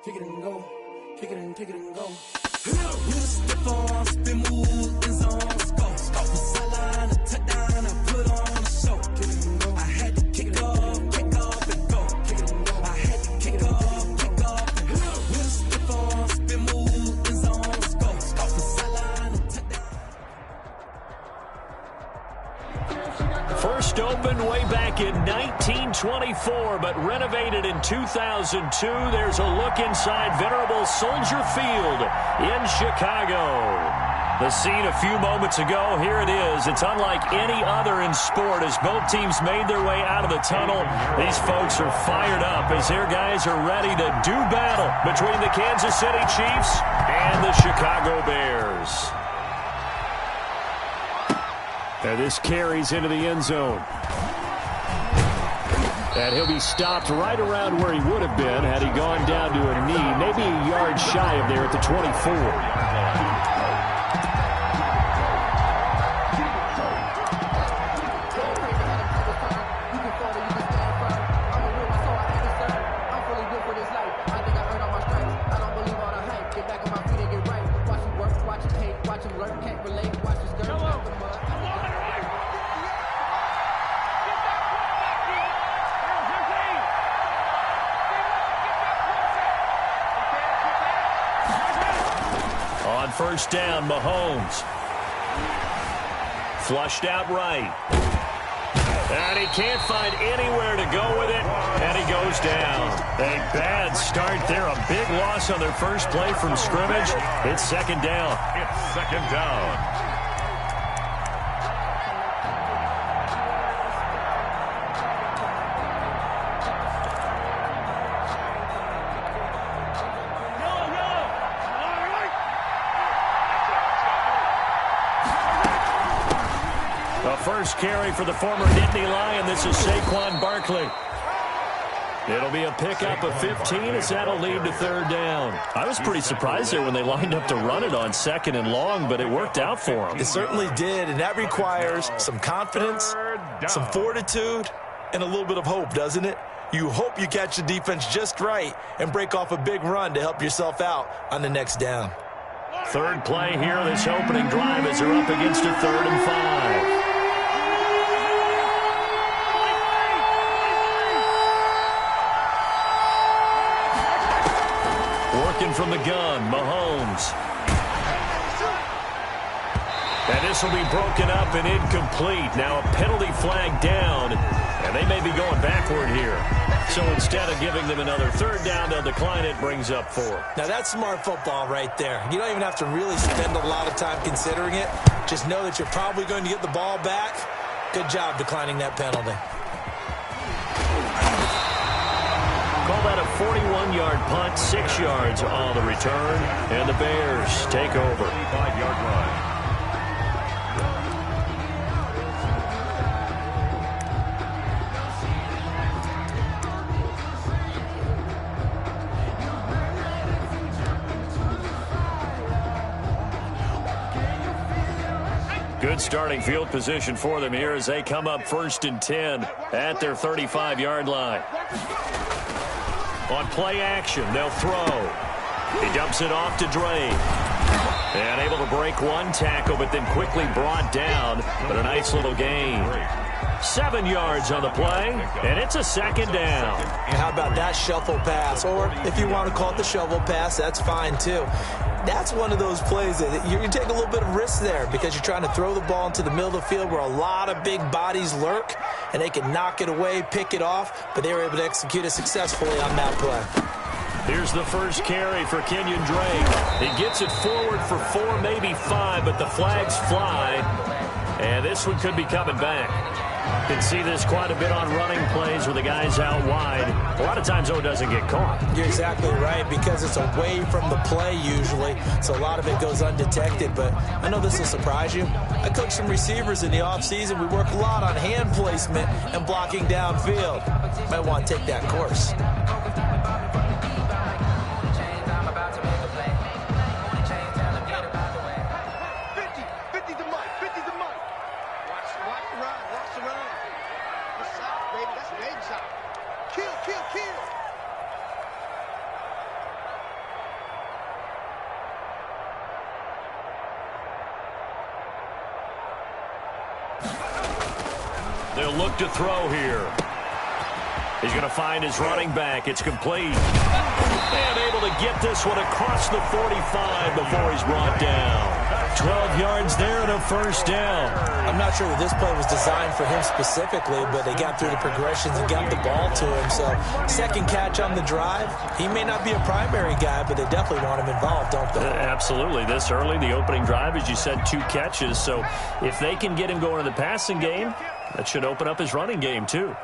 kick it and go, kick it and go. With a stiff arm, spin move, in zone, go. From sideline to touchdown, I put on a show. Kick it and go. I had to kick off and go. Kick it and go. I had to kick off and go. With a stiff arm, spin move, in zone, go. From sideline to touchdown. First opened way back in 1924, but renovated in 2002. There's a look inside venerable Soldier Field in Chicago. The scene a few moments ago, here it is. It's unlike any other in sport as both teams made their way out of the tunnel. These folks are fired up as their guys are ready to do battle between the Kansas City Chiefs and the Chicago Bears. And this carries into the end zone. And he'll be stopped right around where he would have been had he gone down to a knee, maybe a yard shy of there at the 24. First down, Mahomes. Flushed out right. And he can't find anywhere to go with it, and he goes down. A bad start there, a big loss on their first play from scrimmage. It's second down. It's second down. First carry for the former Nittany Lion. This is Saquon Barkley. It'll be a pickup of 15 as that'll lead to third down. I was pretty surprised there when they lined up to run it on second and long, but it worked out for them. It certainly did, and that requires some confidence, some fortitude, and a little bit of hope, doesn't it? You hope you catch the defense just right and break off a big run to help yourself out on the next down. Third play here, this opening drive as they're up against a 3rd and 5. Working from the gun, Mahomes. And this will be broken up and incomplete. Now a penalty flag down, and they may be going backward here. So instead of giving them another third down, they'll decline it, brings up 4. Now that's smart football right there. You don't even have to really spend a lot of time considering it. Just know that you're probably going to get the ball back. Good job declining that penalty. Call that a 41-yard punt, 6 yards on the return, and the Bears take over. 5-yard line. Good starting field position for them here as they come up 1st and 10 at their 35-yard line. On play action, they'll throw. He dumps it off to Drake. And able to break one tackle, but then quickly brought down. But a nice little gain. 7 yards on the play, and it's a second down. And how about that shuffle pass? Or if you want to call it the shovel pass, that's fine too. That's one of those plays that you take a little bit of risk there because you're trying to throw the ball into the middle of the field where a lot of big bodies lurk, and they can knock it away, pick it off, but they were able to execute it successfully on that play. Here's the first carry for Kenyon Drake. He gets it forward for 4, maybe 5, but the flags fly, and this one could be coming back. You can see this quite a bit on running plays with the guys out wide. A lot of times, though, it doesn't get caught. You're exactly right, because it's away from the play usually, so a lot of it goes undetected. But I know this will surprise you. I coach some receivers in the offseason. We work a lot on hand placement and blocking downfield. Might want to take that course. they'll look to throw here. He's going to find his running back. It's complete. And able to get this one across the 45 before he's brought down. 12 yards there and a first down. I'm not sure that this play was designed for him specifically, but they got through the progressions and got the ball to him. So second catch on the drive. He may not be a primary guy, but they definitely want him involved, don't they? Absolutely. This early, the opening drive, as you said, 2 catches. So if they can get him going in the passing game, that should open up his running game too.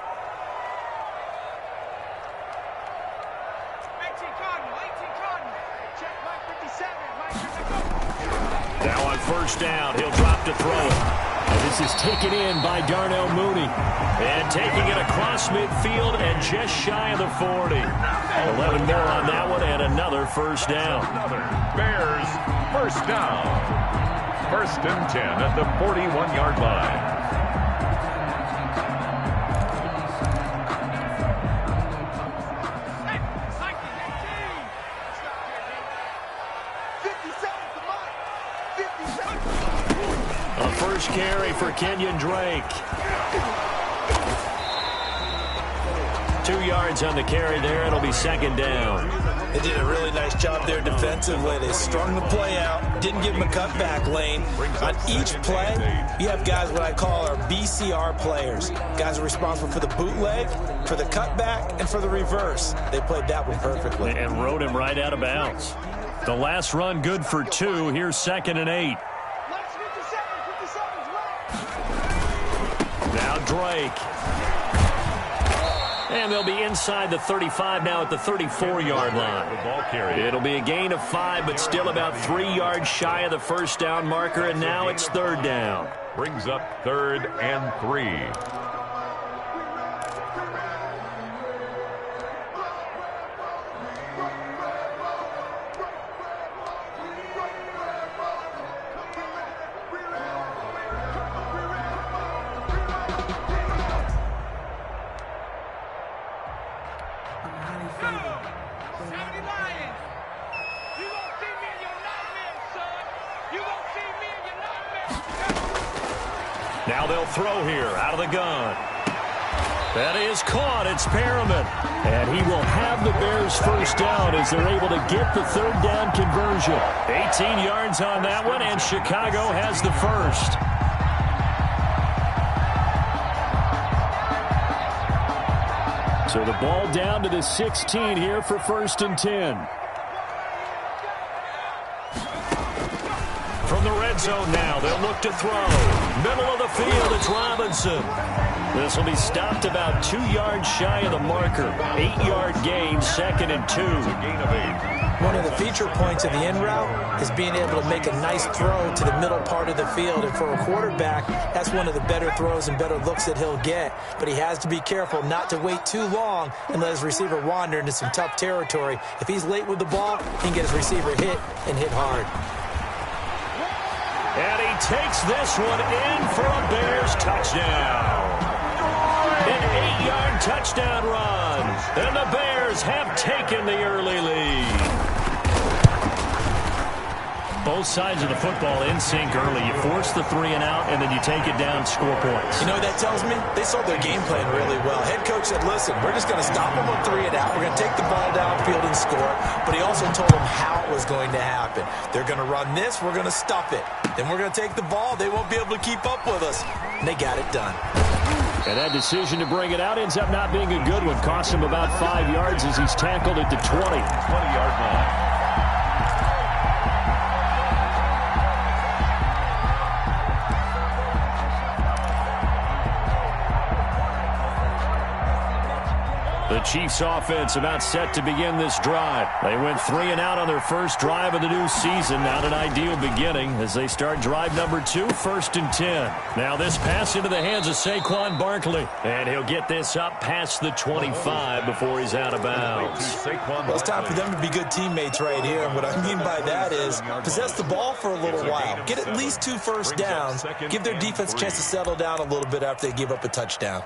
Now on first down, he'll drop to throw it. And this is taken in by Darnell Mooney. And taking it across midfield and just shy of the 40. 11 more on that one and another first down. Bears first down. 1st and 10 at the 41-yard line. A first carry for Kenyon Drake. 2 yards on the carry there. It'll be second down. They did a really nice job there defensively. They strung the play out, didn't give him a cutback lane. On each play, you have guys what I call our BCR players. Guys are responsible for the bootleg, for the cutback, and for the reverse. They played that one perfectly. And rode him right out of bounds. The last run good for 2. Here's 2nd and 8. Now Drake. And they'll be inside the 35 now at the 34-yard line. It'll be a gain of 5, but still about 3 yards shy of the first down marker, and now it's 3rd down. Brings up 3rd and 3. Now they'll throw here out of the gun. That is caught. It's Perriman. And he will have the Bears first down as they're able to get the 3rd down conversion. 18 yards on that one, and Chicago has the first. So the ball down to the 16 here for 1st and 10. From the red zone now, they'll look to throw. Middle of the field, it's Robinson. This will be stopped about 2 yards shy of the marker. 8-yard gain, 2nd and 2. Gain of 8. One of the feature points of the in route is being able to make a nice throw to the middle part of the field. And for a quarterback, that's one of the better throws and better looks that he'll get. But he has to be careful not to wait too long and let his receiver wander into some tough territory. If he's late with the ball, he can get his receiver hit and hit hard. And he takes this one in for a Bears touchdown. An 8-yard touchdown run. And the Bears have taken the early lead. Both sides of the football in sync early. You force the 3 and out, and then you take it down, score points. You know what that tells me? They sold their game plan really well. Head coach said, listen, we're just going to stop them on 3 and out. We're going to take the ball downfield and score. But he also told them how it was going to happen. They're going to run this. We're going to stuff it. Then we're going to take the ball. They won't be able to keep up with us. And they got it done. And that decision to bring it out ends up not being a good one. Costs him about 5 yards as he's tackled at the 20. 20-yard line. The Chiefs offense about set to begin this drive. They went 3 and out on their first drive of the new season. Not an ideal beginning as they start drive number 2, 1st and 10. Now this pass into the hands of Saquon Barkley. And he'll get this up past the 25 before he's out of bounds. Well, it's time for them to be good teammates right here. And what I mean by that is possess the ball for a little while. Get at least 2 first downs. Give their defense a chance to settle down a little bit after they give up a touchdown.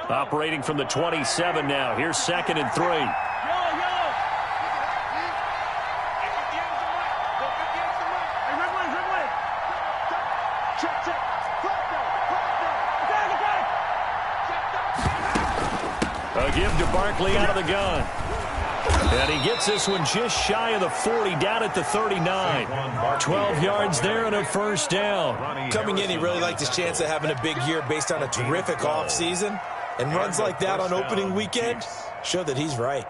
Operating from the 27 now. Here's 2nd and 3. A give to Barkley out of the gun. And he gets this one just shy of the 40, down at the 39. 12 yards there and a first down. Coming in, he really liked his chance of having a big year based on a terrific offseason. And runs like that on opening weekend show that he's right.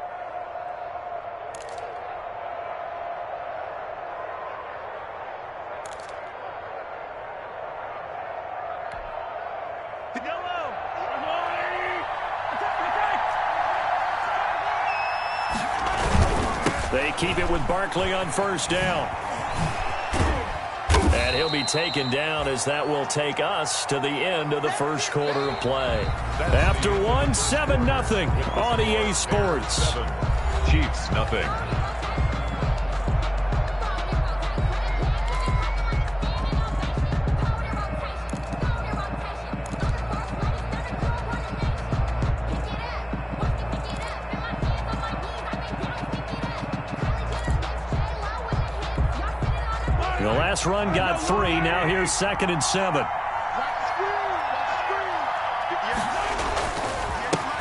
They keep it with Barkley on first down. And he'll be taken down as that will take us to the end of the first quarter of play. After one, 7-0 on EA Sports. Chiefs, nothing. The last run got 3. Now here's 2nd and 7.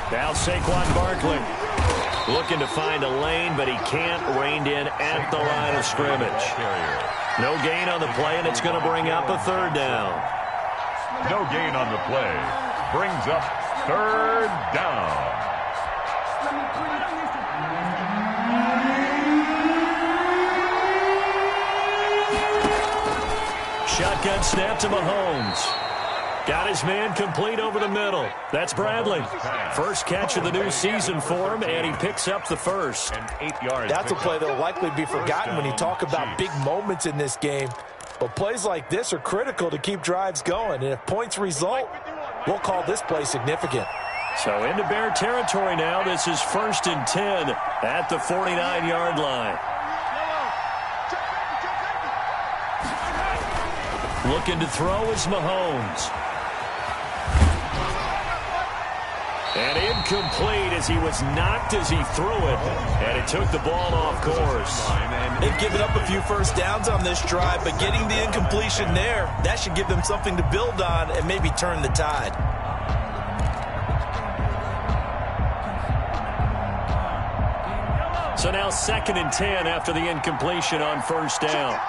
Now Saquon Barkley looking to find a lane, but he can't. Reined in at the line of scrimmage. No gain on the play, and it's going to bring up a 3rd down. No gain on the play. Brings up 3rd down. Shotgun snap to Mahomes. Got his man complete over the middle. That's Bradley. First catch of the new season for him, and he picks up the first. That's a play that will likely be forgotten when you talk about big moments in this game. But plays like this are critical to keep drives going. And if points result, we'll call this play significant. So into Bear territory now. This is 1st and 10 at the 49-yard line. Looking to throw is Mahomes. And incomplete as he was knocked as he threw it. And it took the ball off course. They've given up a few first downs on this drive, but getting the incompletion there, that should give them something to build on and maybe turn the tide. So now 2nd and 10 after the incompletion on first down.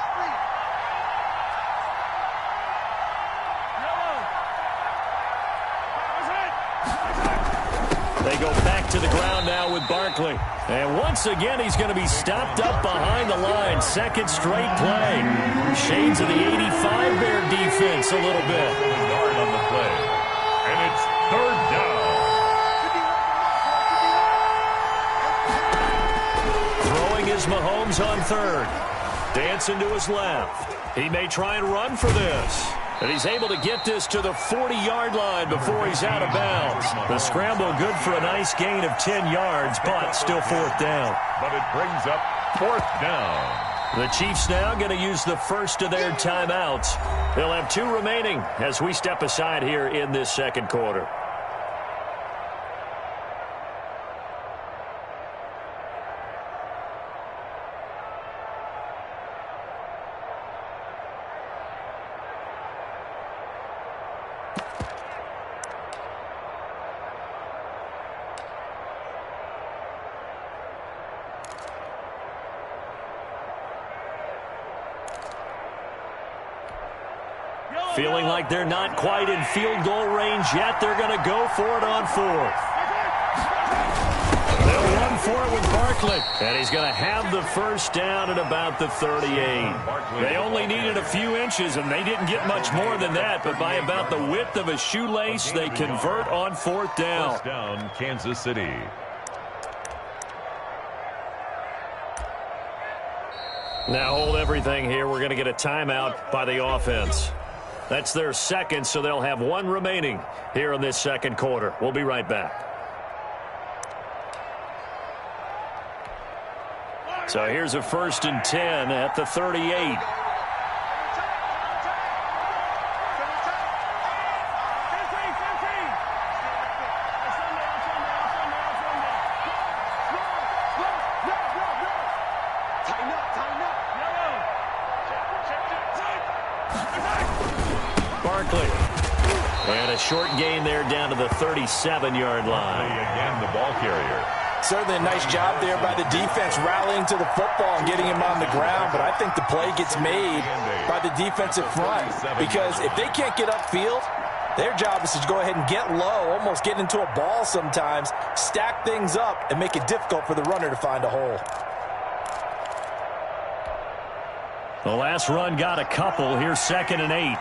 They go back to the ground now with Barkley. And once again, he's going to be stopped up behind the line. 2nd straight play. Shades of the 85 Bear defense a little bit. Yard on the play. And it's 3rd down. Throwing is Mahomes on 3rd. Dancing to his left. He may try and run for this. And he's able to get this to the 40-yard line before he's out of bounds. The scramble good for a nice gain of 10 yards, but still 4th down. But it brings up 4th down. The Chiefs now going to use the first of their timeouts. They'll have 2 remaining as we step aside here in this second quarter. Feeling like they're not quite in field goal range yet. They're going to go for it on 4th. They'll run for it with Barkley. And he's going to have the first down at about the 38. They only needed a few inches, and they didn't get much more than that. But by about the width of a shoelace, they convert on 4th down. First down, Kansas City. Now hold everything here. We're going to get a timeout by the offense. That's their 2nd, so they'll have 1 remaining here in this second quarter. We'll be right back. So here's a 1st and 10 at the 38. Barkley. And a short gain there down to the 37-yard line. Again, the ball carrier. Certainly a nice job there by the defense rallying to the football and getting him on the ground, but I think the play gets made by the defensive front because if they can't get upfield, their job is to go ahead and get low, almost get into a ball sometimes, stack things up, and make it difficult for the runner to find a hole. The last run got a couple. Here's 2nd and 8.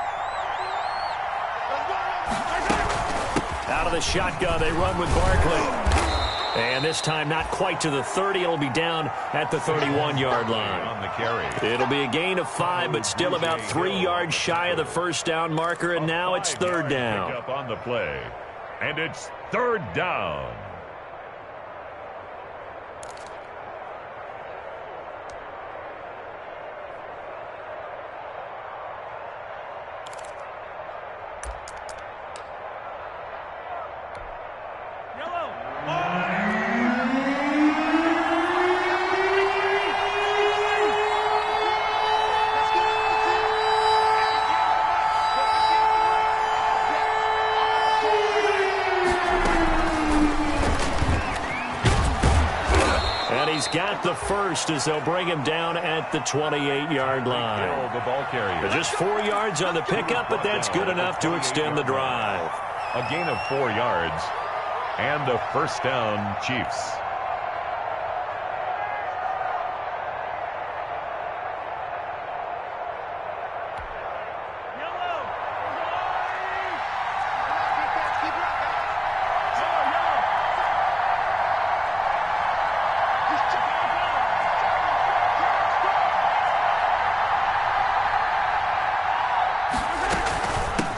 Out of the shotgun, they run with Barkley. And this time not quite to the 30. It'll be down at the 31-yard line. On the carry. It'll be a gain of 5, but still about 3 yards shy of the first down marker, and now it's 3rd down. Up on the play. And it's 3rd down. He's got the first as they'll bring him down at the 28-yard line. The ball carrier. Just 4 yards on the pickup, but that's good enough to extend the drive. A gain of 4 yards and a first down, Chiefs.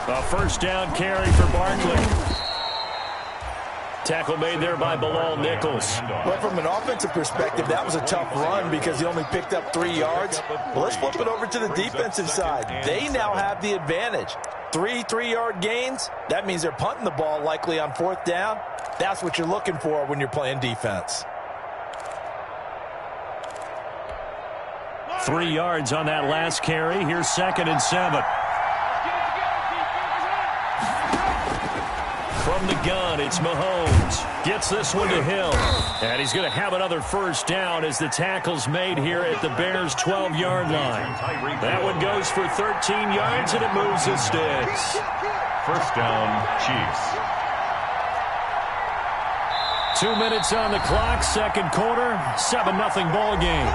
A first down carry for Barkley. Tackle made there by Bilal Nichols. Well, from an offensive perspective, that was a tough run because he only picked up 3 yards. Well, let's flip it over to the defensive side. They now have the advantage. 3 3-yard gains. That means they're punting the ball likely on 4th down. That's what you're looking for when you're playing defense. 3 yards on that last carry. Here's 2nd and 7. From the gun, it's Mahomes. Gets this one to Hill. And he's going to have another first down as the tackle's made here at the Bears' 12-yard line. That one goes for 13 yards, and it moves the sticks. First down, Chiefs. 2 minutes on the clock, second quarter, 7-0 ball game.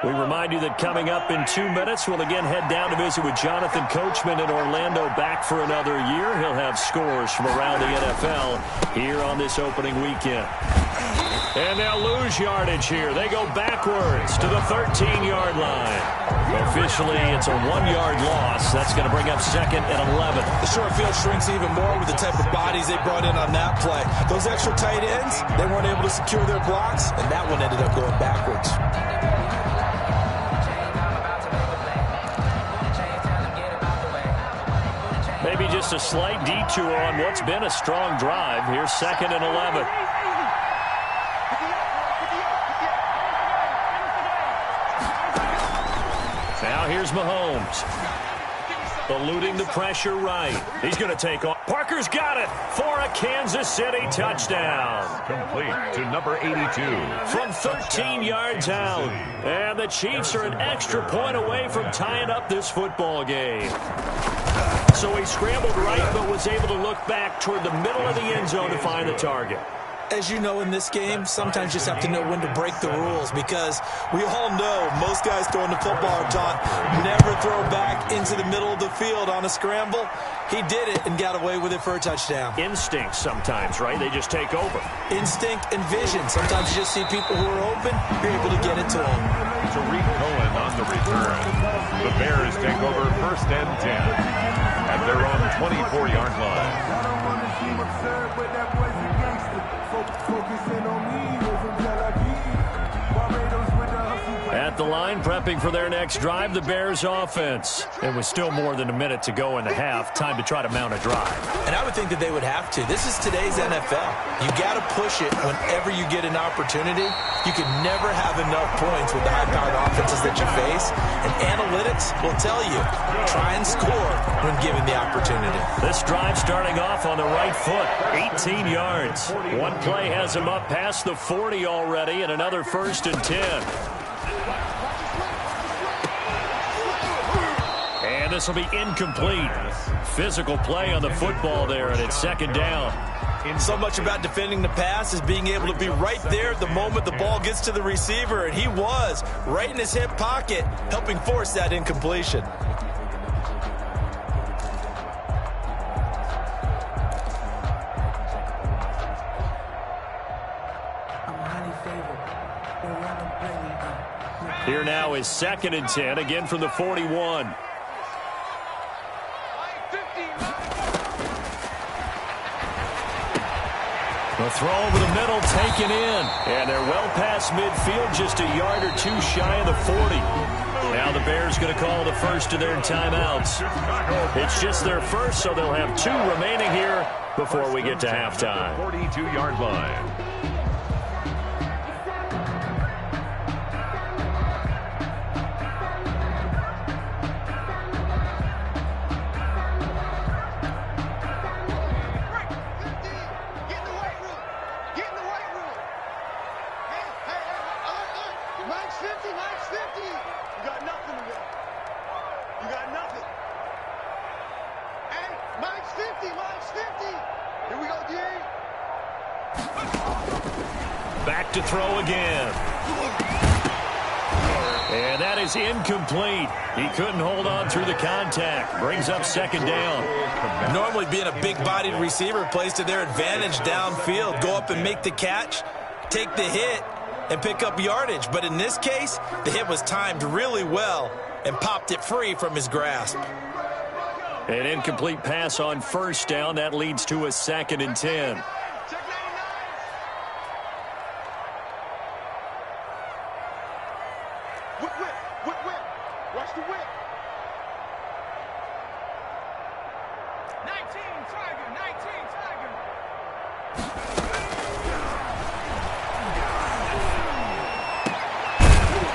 We remind you that coming up in 2 minutes, we'll again head down to visit with Jonathan Coachman in Orlando, back for another year. He'll have scores from around the NFL here on this opening weekend. And they'll lose yardage here. They go backwards to the 13-yard line. Officially, it's a 1-yard loss. That's going to bring up 2nd and 11. The short field shrinks even more with the type of bodies they brought in on that play. Those extra tight ends, they weren't able to secure their blocks, and that one ended up going backwards. Maybe just a slight detour on what's been a strong drive. Here's 2nd and 11. Now here's Mahomes. Eluding the pressure right. He's going to take off. Parker's got it for a Kansas City touchdown. Complete to number 82. From 13 yards out. And the Chiefs are an extra point away from tying up this football game. So he scrambled right, but was able to look back toward the middle of the end zone to find the target. As you know, in this game, sometimes you just have to know when to break the rules because we all know most guys throwing the football are taught never throw back into the middle of the field on a scramble. He did it and got away with it for a touchdown. Instinct sometimes, right? They just take over. Instinct and vision. Sometimes you just see people who are open, you're able to get it to them. Tariq Cohen on the return. The Bears take over 1st and 10 at their own 24-yard line. At the line, prepping for their next drive, the Bears offense. It was still more than a minute to go in the half. Time to try to mount a drive. And I would think that they would have to. This is today's NFL. You got to push it whenever you get an opportunity. You can never have enough points with the high-powered offenses that you face. And analytics will tell you, try and score when given the opportunity. This drive starting off on the right foot, 18 yards. One play has him up past the 40 already, and another 1st and 10. And this will be incomplete. Physical play on the football there, and it's 2nd down. So much about defending the pass is being able to be right there the moment the ball gets to the receiver, and he was right in his hip pocket, helping force that incompletion. Here now is 2nd and 10, again from the 41. The throw over the middle taken in. And they're well past midfield, just a yard or two shy of the 40. Now the Bears going to call the first of their timeouts. It's just their first, so they'll have 2 remaining here before we get to halftime. 42-yard line. Back to throw again. And that is incomplete. He couldn't hold on through the contact. Brings up 2nd down. Normally being a big-bodied receiver plays to their advantage downfield. Go up and make the catch, take the hit, and pick up yardage. But in this case, the hit was timed really well and popped it free from his grasp. An incomplete pass on 1st down. That leads to a 2nd and 10.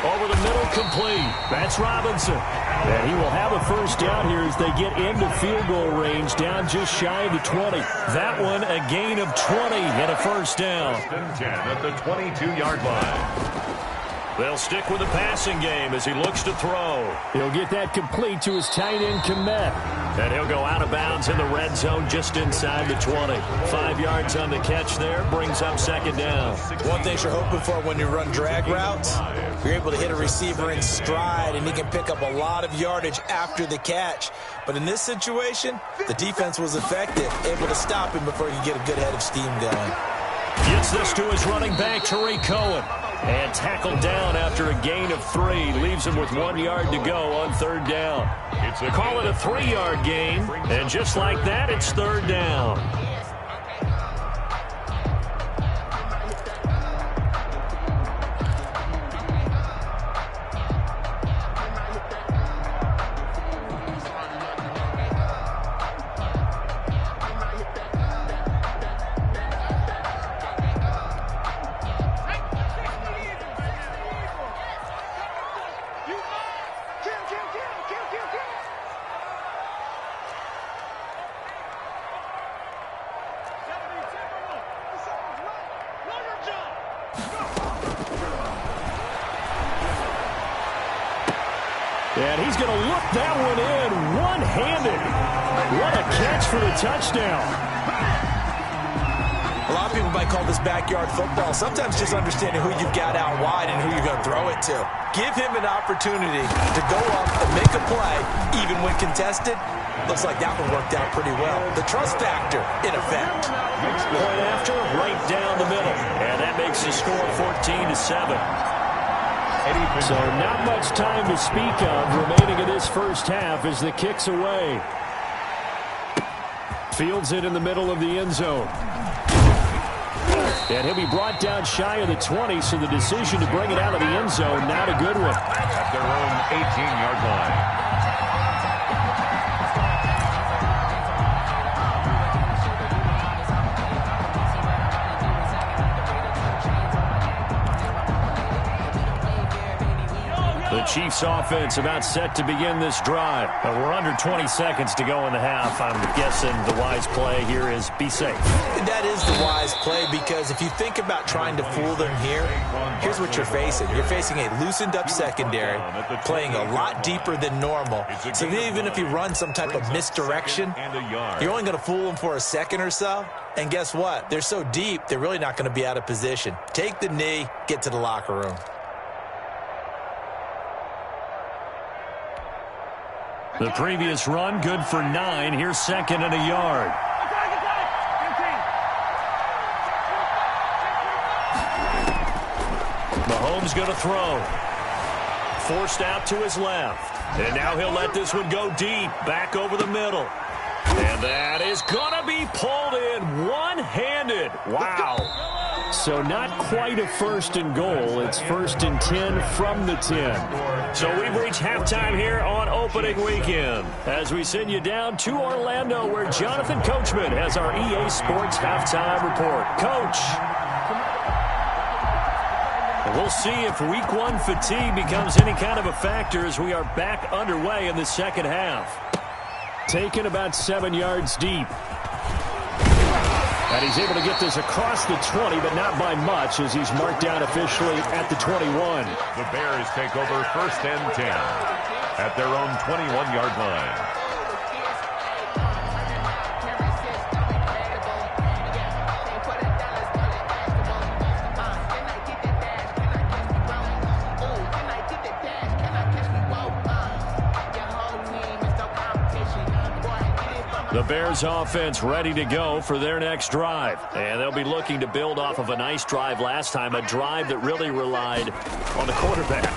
Over the middle, complete. That's Robinson. And he will have a 1st down here as they get into field goal range, down just shy of the 20. That one, a gain of 20 and a 1st down. 1st and 10 at the 22-yard line. They'll stick with the passing game as he looks to throw. He'll get that complete to his tight end, Komet. And he'll go out of bounds in the red zone just inside the 20. 5 yards on the catch there, brings up 2nd down. One thing you're hoping for when you run drag routes, you're able to hit a receiver in stride, and he can pick up a lot of yardage after the catch. But in this situation, the defense was effective, able to stop him before he could get a good head of steam going. Gets this to his running back, Tariq Cohen. And tackled down after a gain of 3. Leaves him with 1 yard to go on 3rd down. Call it a 3-yard gain. And just like that, it's 3rd down. And he's going to look that one in one-handed. What a catch for the touchdown. A lot of people might call this backyard football. Sometimes just understanding who you've got out wide and who you're going to throw it to. Give him an opportunity to go up and make a play, even when contested. Looks like that one worked out pretty well. The trust factor, in effect. Point after, right down the middle. And that makes the score 14-7. So not much time to speak of remaining in this first half as the kick's away. Fields it in the middle of the end zone. And he'll be brought down shy of the 20, so the decision to bring it out of the end zone, not a good one. At their own 18-yard line. The Chiefs offense about set to begin this drive. We're under 20 seconds to go in the half. I'm guessing the wise play here is be safe. That is the wise play, because if you think about trying to fool them here, here's what you're facing. You're facing a loosened up secondary, playing a lot deeper than normal. So even if you run some type of misdirection, you're only going to fool them for a second or so. And guess what? They're so deep, they're really not going to be out of position. Take the knee, get to the locker room. The previous run, good for 9. Here's second and a yard. Mahomes going to throw. Forced out to his left. And now he'll let this one go deep, back over the middle. And that is going to be pulled in one-handed. Wow. So not quite a first and goal. It's first and 10 from the 10. So we've reached halftime here on opening weekend as we send you down to Orlando, where Jonathan Coachman has our EA Sports halftime report. Coach. We'll see if week 1 fatigue becomes any kind of a factor as we are back underway in the second half. Taken about 7 yards deep. And he's able to get this across the 20, but not by much, as he's marked down officially at the 21. The Bears take over first and 10 at their own 21-yard line. The Bears offense ready to go for their next drive. And they'll be looking to build off of a nice drive last time, a drive that really relied on the quarterback.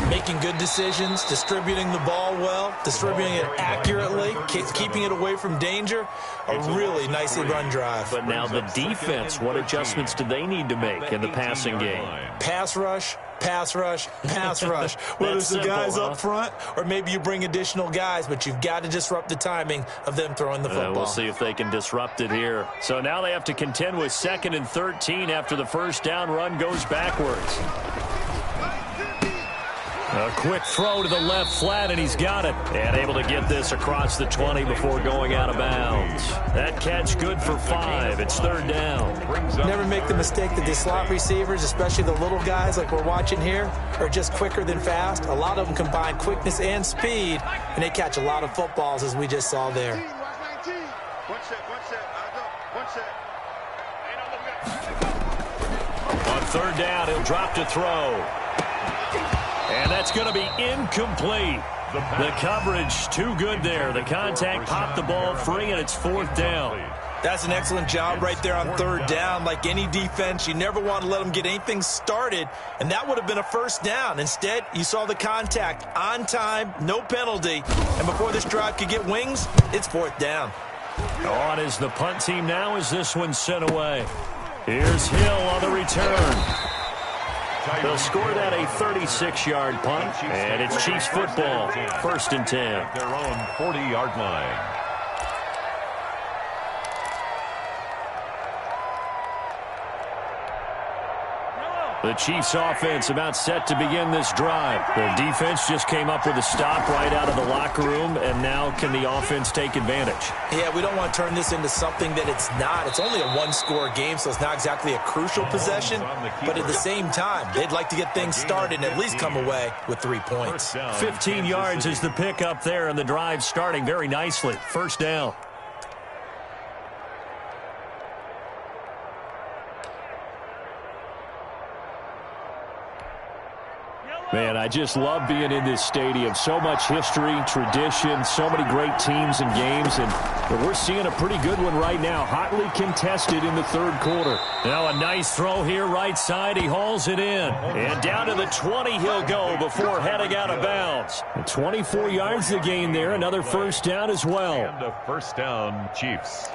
Making good decisions, distributing the ball well, distributing it accurately, keeping it away from danger. A really nicely run drive. But now the defense, what adjustments do they need to make in the passing game? Pass rush, pass rush, pass rush. Whether it's the guys up front or maybe you bring additional guys, but you've got to disrupt the timing of them throwing the football. We'll see if they can disrupt it here. So now they have to contend with 2nd and 13 after the first down run goes backwards. A quick throw to the left flat, and he's got it. And able to get this across the 20 before going out of bounds. That catch good for 5. It's 3rd down. Never make the mistake that the slot receivers, especially the little guys like we're watching here, are just quicker than fast. A lot of them combine quickness and speed, and they catch a lot of footballs, as we just saw there. On 3rd down, he'll drop to throw. And that's going to be incomplete. The coverage too good there. The contact popped the ball free, and it's 4th down. That's an excellent job right there on 3rd down. Like any defense, you never want to let them get anything started, and that would have been a 1st down. Instead, you saw the contact on time, no penalty, and before this drive could get wings, it's 4th down. On is the punt team now as this one's sent away. Here's Hill on the return. They'll score that a 36-yard punt, and it's Chiefs football, 1st and 10. Their own 40-yard line. The Chiefs offense about set to begin this drive. Their defense just came up with a stop right out of the locker room, and now can the offense take advantage? Yeah, we don't want to turn this into something that it's not. It's only a one-score game, so it's not exactly a crucial possession. But at the same time, they'd like to get things started and at least come away with 3 points. 15 yards is the pickup there, and the drive starting very nicely. 1st down. Man, I just love being in this stadium. So much history, tradition, so many great teams and games, and we're seeing a pretty good one right now. Hotly contested in the 3rd quarter. Now a nice throw here right side. He hauls it in. And down to the 20 he'll go before heading out of bounds. 24 yards the gain there. Another 1st down as well. And a 1st down, Chiefs.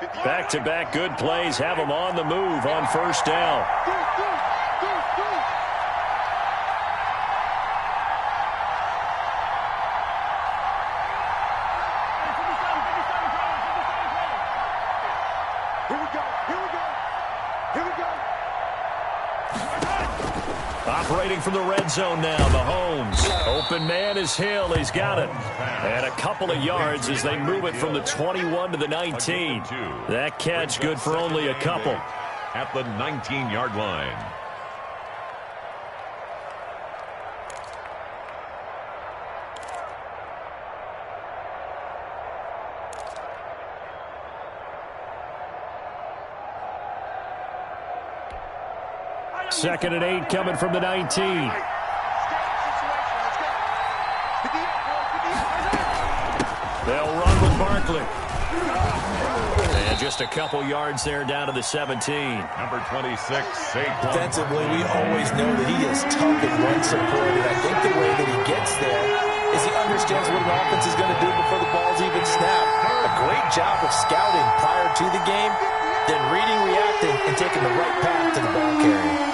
Back-to-back good plays have them on the move on first down. Operating from the red zone now, Mahomes. Open man is Hill. He's got it. And a couple of yards as they move it from the 21 to the 19. That catch good for only a couple. At the 19-yard line. Second and 8 coming from the 19. They'll run with Barkley. And just a couple yards there down to the 17. Number 26, Saquon. Defensively, we always know that he is tough and run supported. I think the way that he gets there is he understands what an offense is going to do before the ball's even snapped. A great job of scouting prior to the game, then reading, reacting, and taking the right path to the ball carrier.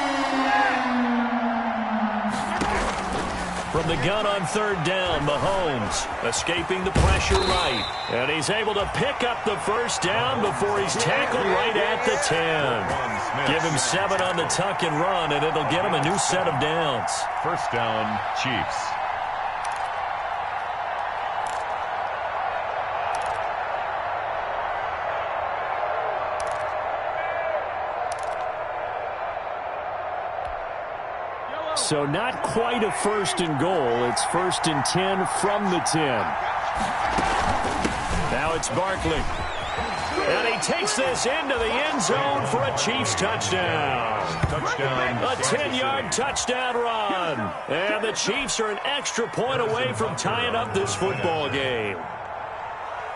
From the gun on third down, Mahomes escaping the pressure right. And he's able to pick up the first down before he's tackled right at the 10. Give him 7 on the tuck and run, and it'll get him a new set of downs. First down, Chiefs. So not quite a first and goal. It's first and 10 from the 10. Now it's Barkley. And he takes this into the end zone for a Chiefs touchdown. A 10-yard touchdown run. And the Chiefs are an extra point away from tying up this football game.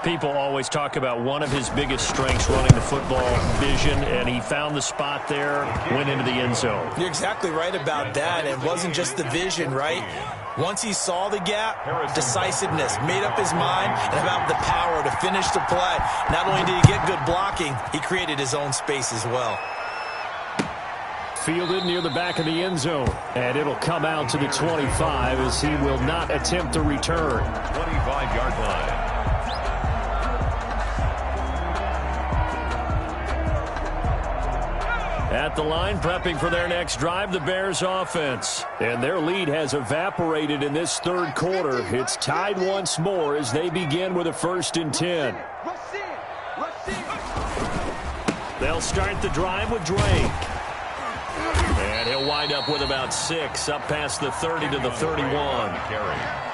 People always talk about one of his biggest strengths running the football, vision, and he found the spot there, went into the end zone. You're exactly right about that. It wasn't just the vision, right? Once he saw the gap, decisiveness, made up his mind, and about the power to finish the play. Not only did he get good blocking, he created his own space as well. Fielded near the back of the end zone, and it'll come out to the 25 as he will not attempt to return. 25-yard line. At the line, prepping for their next drive, the Bears offense. And their lead has evaporated in this third quarter. It's tied once more as they begin with a first and 10. They'll start the drive with Drake. And he'll wind up with about 6, up past the 30 to the 31.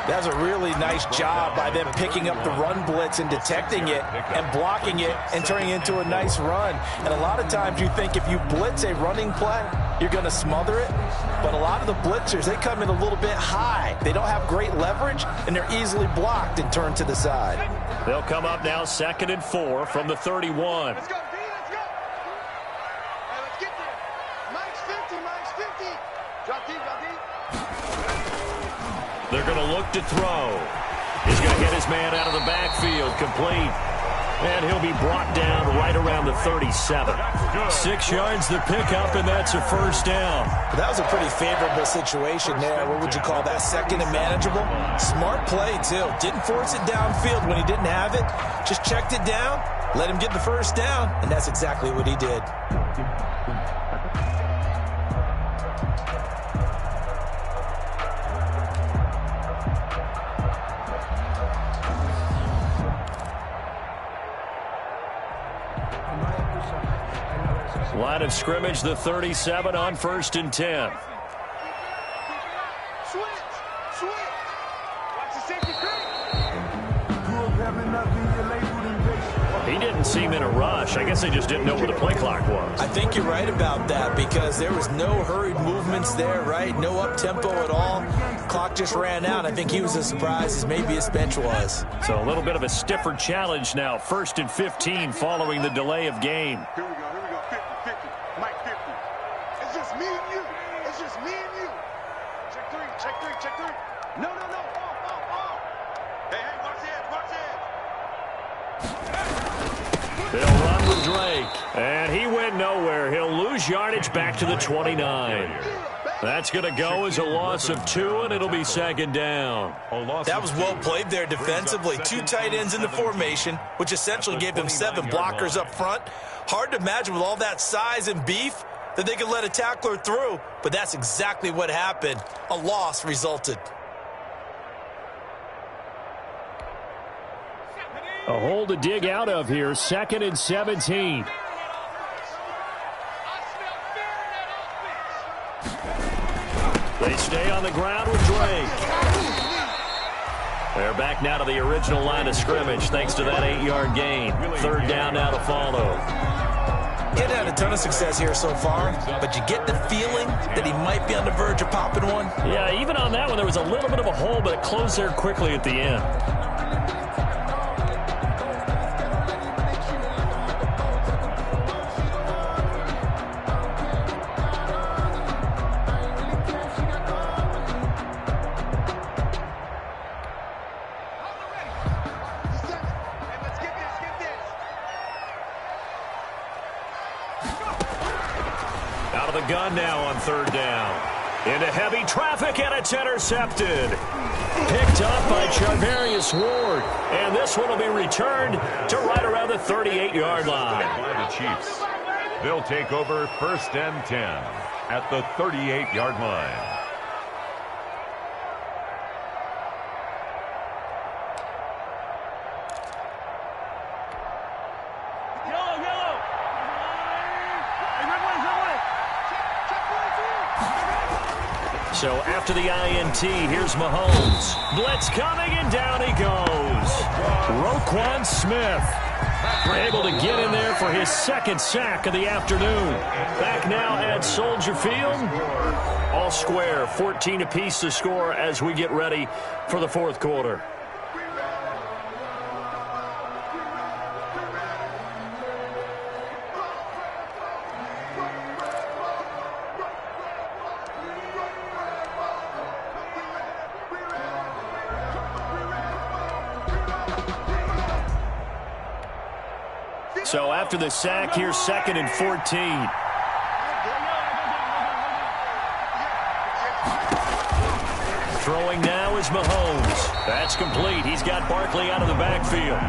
That's a really nice job by them picking up the run blitz and detecting it and blocking it and turning it into a nice run. And a lot of times you think if you blitz a running play, you're going to smother it. But a lot of the blitzers, they come in a little bit high. They don't have great leverage, and they're easily blocked and turned to the side. They'll come up now 2nd and 4 from the 31. Let's go, D, let's go. Hey, let's get there. Mike's 50, Mike's 50. Drop deep, drop deep. They're going to look to throw. He's going to get his man out of the backfield, complete. And he'll be brought down right around the 37. 6 yards the pickup, and that's a first down. That was a pretty favorable situation there. What would you call that? Second and manageable? Smart play, too. Didn't force it downfield when he didn't have it. Just checked it down, let him get the first down, and that's exactly what he did. Line of scrimmage, the 37 on 1st and 10. Switch, switch. Watch the safety creep. He didn't seem in a rush. I guess they just didn't know where the play clock was. I think you're right about that because there was no hurried movements there, right? No up-tempo at all. Clock just ran out. I think he was as surprised as maybe his bench was. So a little bit of a stiffer challenge now. 1st and 15 following the delay of game. Here we go, 50, 50. Mike 50. It's just me and you. It's just me and you. Check three, check three, check three. No, no, no. Off. Hey, watch the edge, watch the edge. They'll run with Drake. And he went nowhere. He'll lose yardage back to the 29. That's going to go as a loss of 2, and it'll be second down. That was well played there defensively. 2 tight ends in the formation, which essentially gave them 7 blockers up front. Hard to imagine with all that size and beef that they could let a tackler through, but that's exactly what happened. A loss resulted. A hole to dig out of here, 2nd and 17. They stay on the ground with Drake. They're back now to the original line of scrimmage thanks to that 8-yard gain. 3rd down now to follow. He hadn't had a ton of success here so far, but you get the feeling that he might be on the verge of popping one. Yeah, even on that one, there was a little bit of a hole, but it closed there quickly at the end. Gun now on 3rd down. Into heavy traffic, and it's intercepted. Picked up by Charvarius Ward. And this one will be returned to right around the 38-yard line. By the Chiefs. They'll take over 1st and 10 at the 38-yard line. So after the INT, here's Mahomes. Blitz coming, and down he goes. Roquan Smith able to get in there for his 2nd sack of the afternoon. Back now at Soldier Field. All square, 14 apiece to score as we get ready for the 4th quarter. So after the sack, here's 2nd and 14. Throwing now is Mahomes. That's complete. He's got Barkley out of the backfield.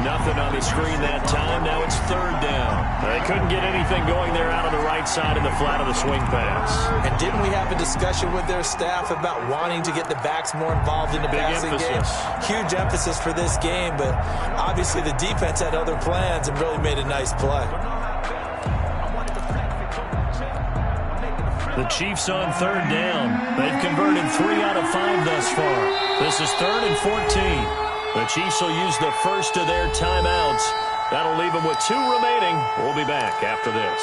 Nothing on the screen that time. Now it's 3rd down. They couldn't get anything going there out on the right side in the flat of the swing pass. And didn't we have a discussion with their staff about wanting to get the backs more involved in the passing game? Huge emphasis for this game, but obviously the defense had other plans and really made a nice play. The Chiefs on 3rd down. They've converted 3 out of 5 thus far. This is 3rd and 14. The Chiefs will use the first of their timeouts. That'll leave them with 2 remaining. We'll be back after this.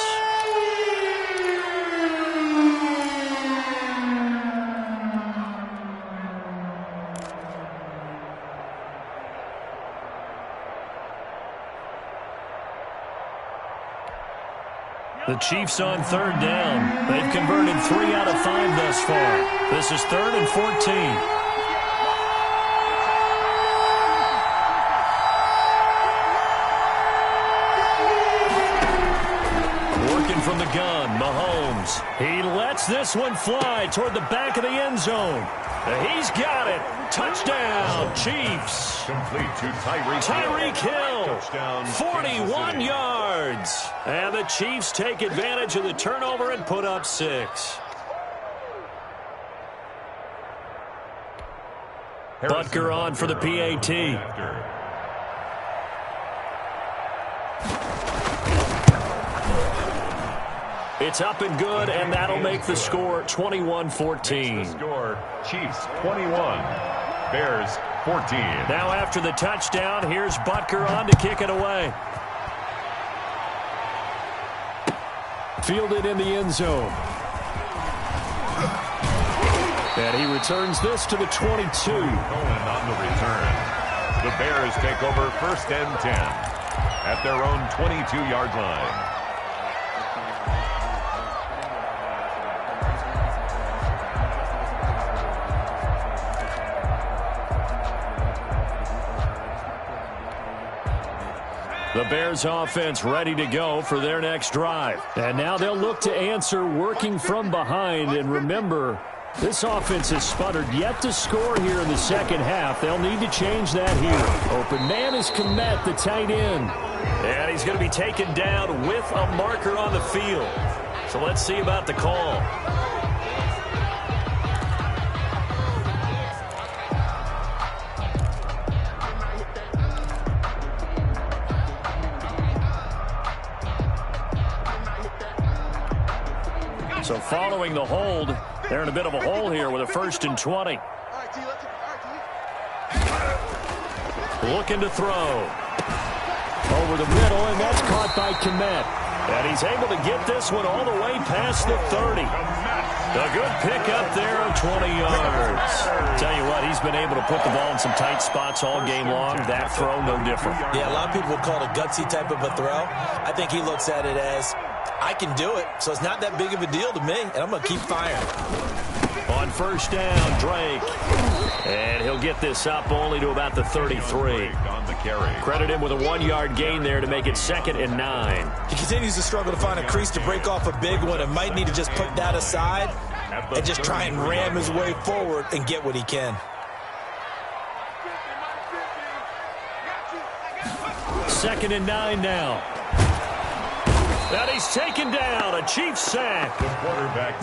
The Chiefs on 3rd down. They've converted 3 out of 5 thus far. This is 3rd and 14. From the gun, Mahomes. He lets this one fly toward the back of the end zone. He's got it. Touchdown, Chiefs. Complete to Tyreek Hill. Touchdown, 41 yards. And the Chiefs take advantage of the turnover and put up 6. Butker on for the PAT. It's up and good, and that'll make the score 21-14. Score, Chiefs 21, Bears 14. Now after the touchdown, here's Butker on to kick it away. Fielded in the end zone. And he returns this to the 22. Cohen on the return. The Bears take over 1st and 10 at their own 22-yard line. The Bears offense ready to go for their next drive. And now they'll look to answer working from behind. And remember, this offense has sputtered yet to score here in the second half. They'll need to change that here. Open man is Kmet, the tight end. And he's going to be taken down with a marker on the field. So let's see about the call. So following the hold, they're in a bit of a hole here with a 1st and 20. Looking to throw. Over the middle, and that's caught by Kmet. And he's able to get this one all the way past the 30. A good pickup there of 20 yards. Tell you what, he's been able to put the ball in some tight spots all game long. That throw, no different. Yeah, a lot of people would call it a gutsy type of a throw. I think he looks at it as, I can do it, so it's not that big of a deal to me, and I'm going to keep firing. On 1st down, Drake. And he'll get this up only to about the 33. Credit him with a 1-yard gain there to make it 2nd and 9. He continues to struggle to find a crease to break off a big one and might need to just put that aside and just try and ram his way forward and get what he can. 2nd and 9 now. And he's taken down. A Chiefs sack.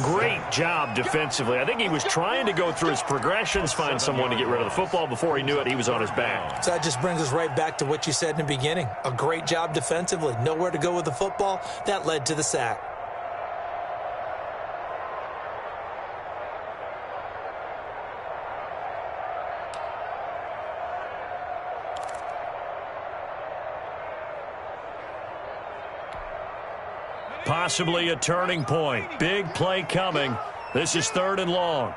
Great job defensively. I think he was trying to go through his progressions, find someone to get rid of the football. Before he knew it, he was on his back. So that just brings us right back to what you said in the beginning. A great job defensively. Nowhere to go with the football. That led to the sack. Possibly a turning point. Big play coming. This is 3rd and long.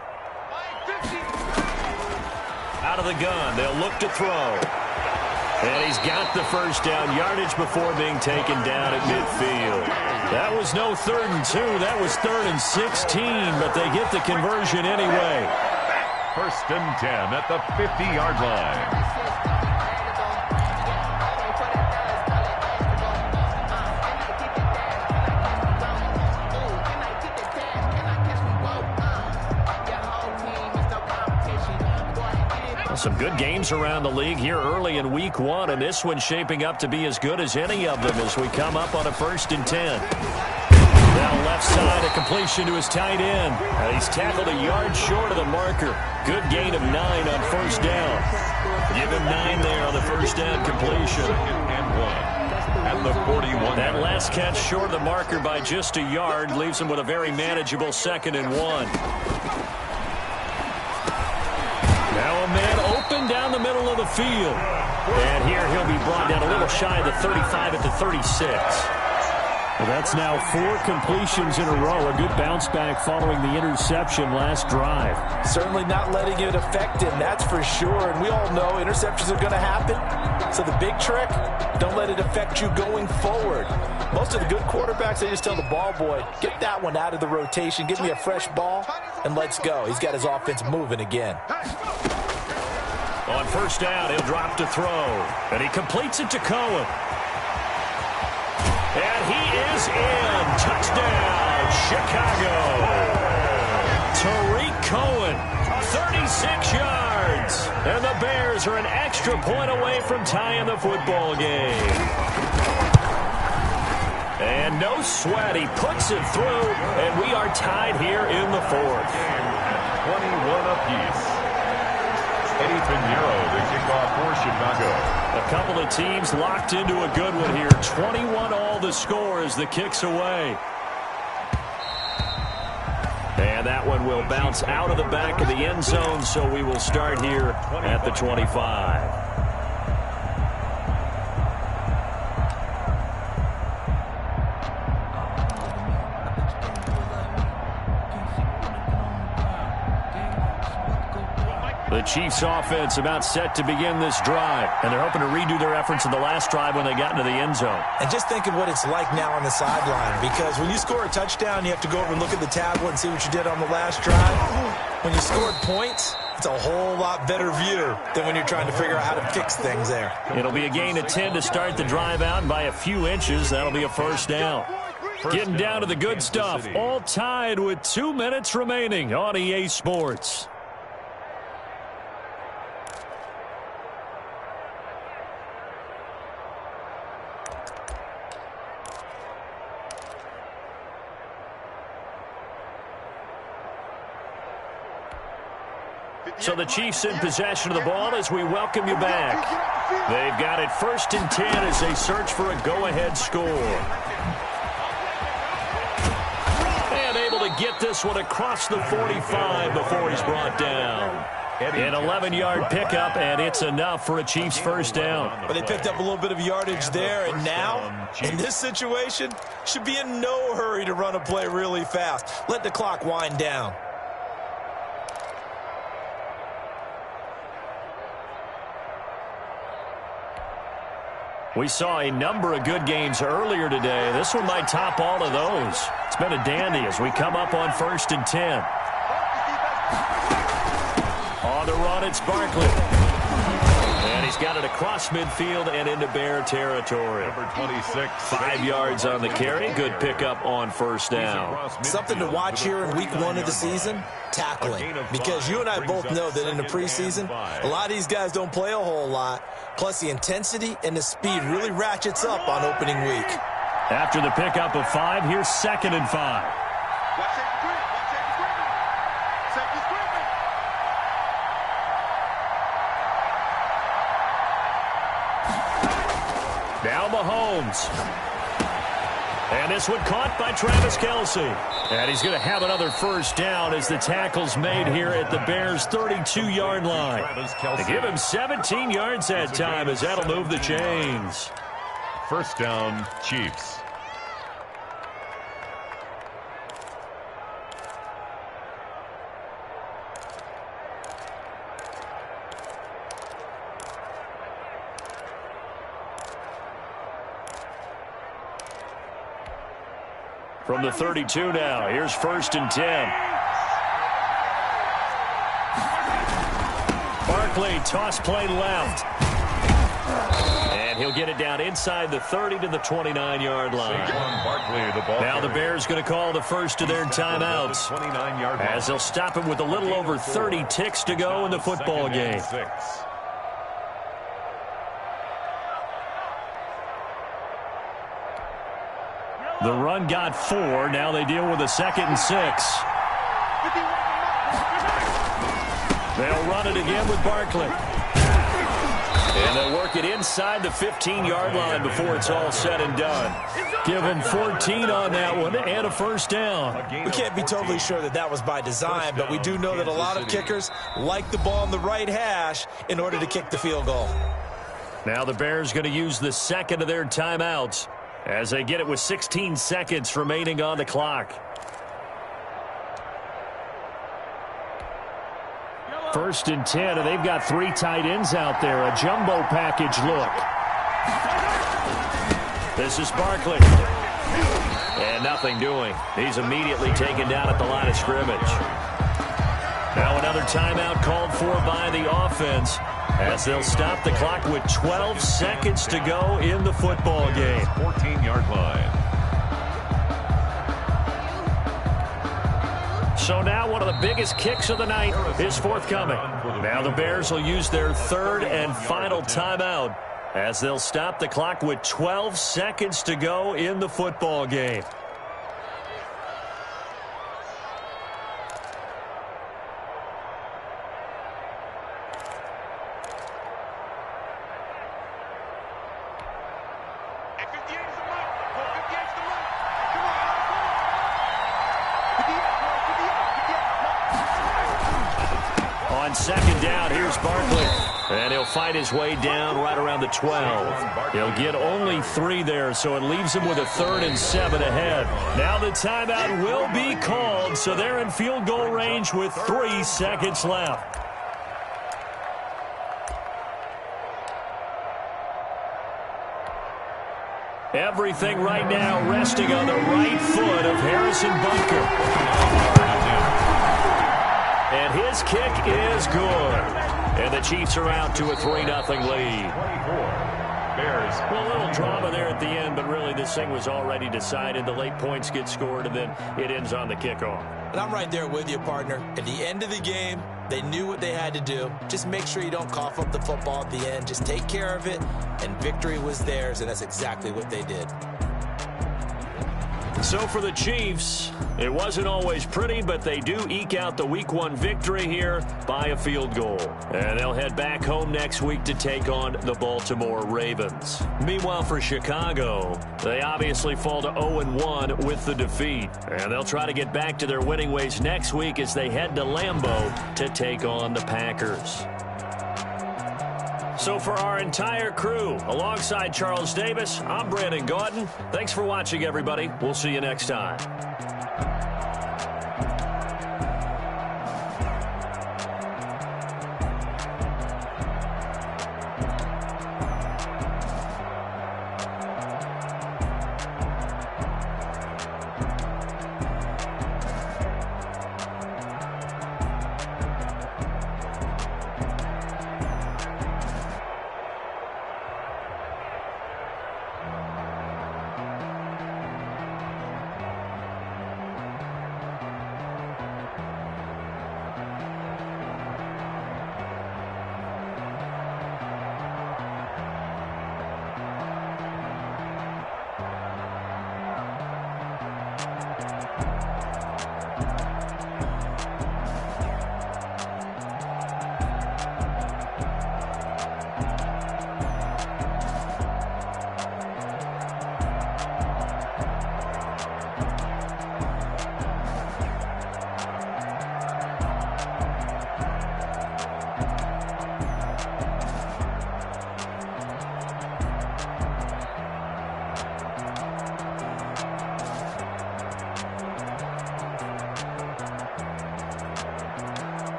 Out of the gun. They'll look to throw. And he's got the 1st down yardage before being taken down at midfield. That was no 3rd and 2. That was 3rd and 16, but they get the conversion anyway. 1st and 10 at the 50-yard line. Some good games around the league here early in week 1, and this one's shaping up to be as good as any of them as we come up on a 1st and 10. Now left side, a completion to his tight end. He's tackled a yard short of the marker. Good gain of 9 on 1st down. Give him 9 there on the 1st down completion. 2nd and 1 at the 41. That last catch short of the marker by just a yard leaves him with a very manageable 2nd and 1. Now a man open down the middle of the field. And here he'll be brought down a little shy of the 35 at the 36. Well, that's now 4 completions in a row. A good bounce back following the interception last drive. Certainly not letting it affect him, that's for sure. And we all know interceptions are going to happen. So the big trick, don't let it affect you going forward. Most of the good quarterbacks, they just tell the ball boy, get that one out of the rotation, give me a fresh ball, and let's go. He's got his offense moving again. On 1st down, he'll drop to throw. And he completes it to Cohen. And he is in. Touchdown, Chicago. Tariq Cohen, 36 yards. And the Bears are an extra point away from tying the football game. And no sweat. He puts it through, and we are tied here in the 4th. 21 apiece. Eddie Pinheiro, the kickoff for Chicago. A couple of teams locked into a good one here. 21 all the score as the kick's away. And that one will bounce out of the back of the end zone, so we will start here at the 25. The Chiefs offense about set to begin this drive, and they're hoping to redo their efforts in the last drive when they got into the end zone. And just think of what it's like now on the sideline, because when you score a touchdown, you have to go over and look at the tablet and see what you did on the last drive. When you scored points, It's a whole lot better view than when you're trying to figure out how to fix things there. It'll be a gain of 10 to start the drive out by a few inches. That'll be a first down. Getting down to the good stuff. All tied with 2 minutes remaining on EA Sports. So the Chiefs in possession of the ball as we welcome you back. They've got it 1st and 10 as they search for a go-ahead score. And able to get this one across the 45 before he's brought down. An 11-yard pickup, and it's enough for a Chiefs first down. But they picked up a little bit of yardage there, and now, in this situation, should be in no hurry to run a play really fast. Let the clock wind down. We saw a number of good games earlier today. This one might top all of those. It's been a dandy as we come up on 1st and 10. On the run, it's Barkley. And he's got it across midfield and into Bear territory. Number 26. 5 yards on the carry. Good pickup on first down. Something to watch here in week 1 of the season, tackling. Because you and I both know that in the preseason, a lot of these guys don't play a whole lot. Plus, the intensity and the speed really ratchets up on opening week. After the pickup of 5, here's 2nd and 5. Now Mahomes. And this one caught by Travis Kelce. And he's going to have another first down as the tackle's made here at the Bears' 32-yard line. To give him 17 yards that time as that'll move the chains. First down, Chiefs. From the 32 now, here's 1st and 10. Barkley, toss play left. And he'll get it down inside the 30 to the 29-yard line. Now the Bears going to call the first of their timeouts as they'll stop him with a little over 30 ticks to go in the football game. The run got 4. Now they deal with a 2nd and 6. They'll run it again with Barkley. And they'll work it inside the 15-yard line before it's all said and done. Give him 14 on that one and a first down. We can't be totally sure that that was by design, but we do know that a lot of kickers like the ball on the right hash in order to kick the field goal. Now the Bears going to use the 2nd of their timeouts as they get it with 16 seconds remaining on the clock. 1st and 10, and they've got 3 tight ends out there. A jumbo package look. This is Barkley. And nothing doing. He's immediately taken down at the line of scrimmage. Now another timeout called for by the offense as they'll stop the clock with 12 seconds to go in the football game. 14-yard line. So now one of the biggest kicks of the night is forthcoming. Now the Bears will use their 3rd and final timeout as they'll stop the clock with 12 seconds to go in the football game. On 2nd down, here's Barkley. And he'll fight his way down right around the 12. He'll get only 3 there, so it leaves him with a 3rd and 7 ahead. Now the timeout will be called, so they're in field goal range with 3 seconds left. Everything right now resting on the right foot of Harrison Butker. And his kick is good. And the Chiefs are out to a 3-0 lead. Bears. Well, a little drama there at the end, but really this thing was already decided. The late points get scored, and then it ends on the kickoff. And I'm right there with you, partner. At the end of the game, they knew what they had to do. Just make sure you don't cough up the football at the end. Just take care of it, and victory was theirs, and that's exactly what they did. So for the Chiefs, it wasn't always pretty, but they do eke out the Week 1 victory here by a field goal. And they'll head back home next week to take on the Baltimore Ravens. Meanwhile, for Chicago, they obviously fall to 0-1 with the defeat. And they'll try to get back to their winning ways next week as they head to Lambeau to take on the Packers. So for our entire crew, alongside Charles Davis, I'm Brandon Gaudin. Thanks for watching, everybody. We'll see you next time.